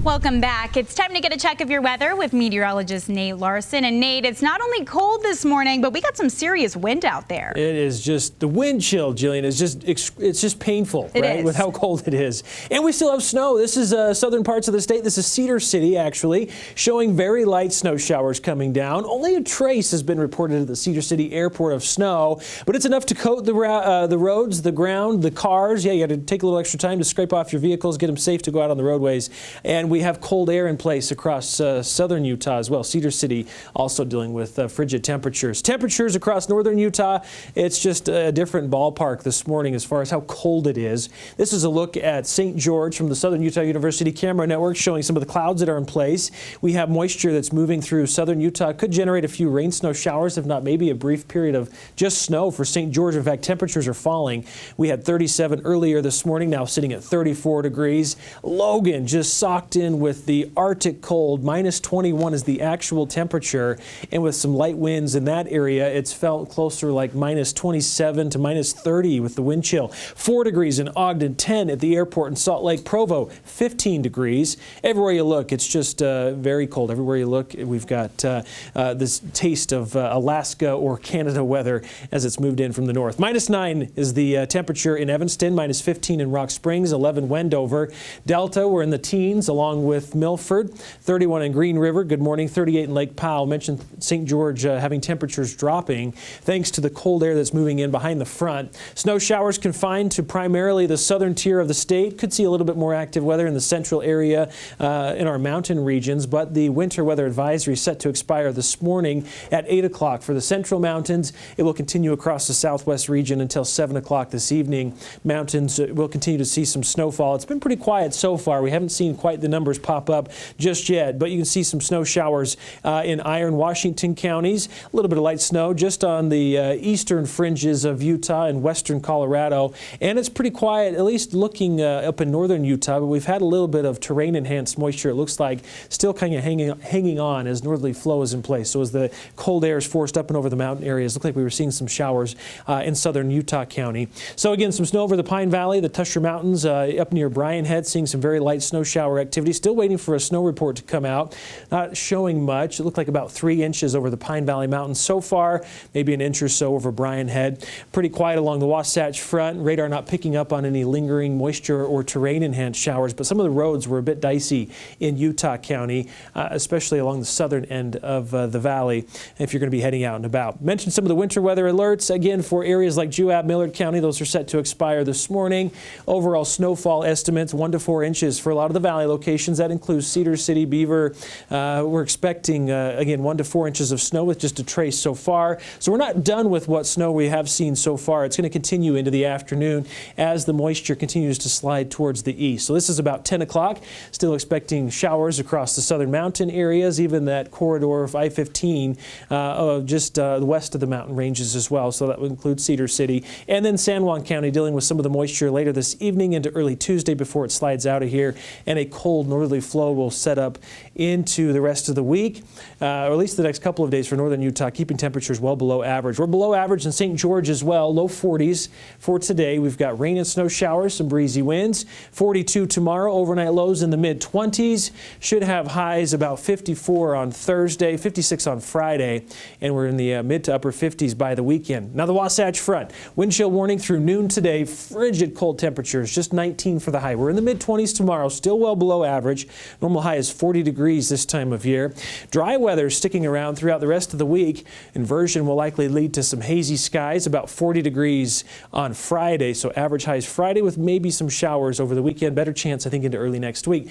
Welcome back. It's time to get a check of your weather with meteorologist Nate Larsen. And Nate, it's not only cold this morning, but we got some serious wind out there. It is just the wind chill, Jillian. It's just painful, right? With how cold it is. And we still have snow. This is southern parts of the state. This is Cedar City, actually, showing very light snow showers coming down. Only a trace has been reported at the Cedar City airport of snow, but it's enough to coat the roads, the ground, the cars. Yeah, you got to take a little extra time to scrape off your vehicles, get them safe to go out on the roadways. And we have cold air in place across southern Utah as well. Cedar City also dealing with frigid temperatures. Temperatures across northern Utah, it's just a different ballpark this morning as far as how cold it is. This is a look at St. George from the Southern Utah University Camera Network, showing some of the clouds that are in place. We have moisture that's moving through southern Utah. Could generate a few rain snow showers, if not maybe a brief period of just snow for St. George. In fact, temperatures are falling. We had 37 earlier this morning, now sitting at 34 degrees. Logan just socked in with the Arctic cold. Minus 21 is the actual temperature, and with some light winds in that area, it's felt closer like minus 27 to minus 30 with the wind chill. 4 degrees in Ogden, 10 at the airport in Salt Lake. Provo, 15 degrees. Everywhere you look, it's just very cold. Everywhere you look, we've got this taste of Alaska or Canada weather as it's moved in from the north. Minus 9 is the temperature in Evanston, minus 15 in Rock Springs, 11 Wendover. Delta, we're in the teens along with Milford, 31 in Green River. Good morning, 38 in Lake Powell. Mentioned St. George having temperatures dropping thanks to the cold air that's moving in behind the front. Snow showers confined to primarily the southern tier of the state. Could see a little bit more active weather in the central area in our mountain regions, but the winter weather advisory is set to expire this morning at 8 o'clock for the central mountains. It will continue across the southwest region until 7 o'clock this evening. Mountains will continue to see some snowfall. It's been pretty quiet so far. We haven't seen quite the numbers pop up just yet, but you can see some snow showers in Iron, Washington counties. A little bit of light snow just on the eastern fringes of Utah and western Colorado. And it's pretty quiet, at least looking up in northern Utah, but we've had a little bit of terrain-enhanced moisture, it looks like, still kind of hanging on as northerly flow is in place. So as the cold air is forced up and over the mountain areas, it looked like we were seeing some showers in southern Utah County. So again, some snow over the Pine Valley, the Tusher Mountains up near Bryan Head, seeing some very light snow shower activity. Still waiting for a snow report to come out. Not showing much. It looked like about 3 inches over the Pine Valley Mountains so far, maybe an inch or so over Bryan Head. Pretty quiet along the Wasatch Front. Radar not picking up on any lingering moisture or terrain-enhanced showers, but some of the roads were a bit dicey in Utah County, especially along the southern end of the valley if you're going to be heading out and about. Mentioned some of the winter weather alerts. Again, for areas like Juab, Millard County, those are set to expire this morning. Overall snowfall estimates 1 to 4 inches for a lot of the valley locations. That includes Cedar City, Beaver. We're expecting, again, 1 to 4 inches of snow with just a trace so far. So we're not done with what snow we have seen so far. It's going to continue into the afternoon as the moisture continues to slide towards the east. So this is about 10 o'clock. Still expecting showers across the southern mountain areas, even that corridor of I-15 just west of the mountain ranges as well. So that would include Cedar City. And then San Juan County dealing with some of the moisture later this evening into early Tuesday before it slides out of here. And a cold northerly flow will set up into the rest of the week, or at least the next couple of days for northern Utah, keeping temperatures well below average. We're below average in St. George as well, low 40s for today. We've got rain and snow showers, some breezy winds. 42 tomorrow, overnight lows in the mid-20s. Should have highs about 54 on Thursday, 56 on Friday, and we're in the mid to upper 50s by the weekend. Now the Wasatch Front, wind chill warning through noon today, frigid cold temperatures, just 19 for the high. We're in the mid-20s tomorrow, still well below average. Normal high is 40 degrees this time of year. Dry weather sticking around throughout the rest of the week. Inversion will likely lead to some hazy skies, about 40 degrees on Friday. So average highs Friday with maybe some showers over the weekend. Better chance, I think, into early next week.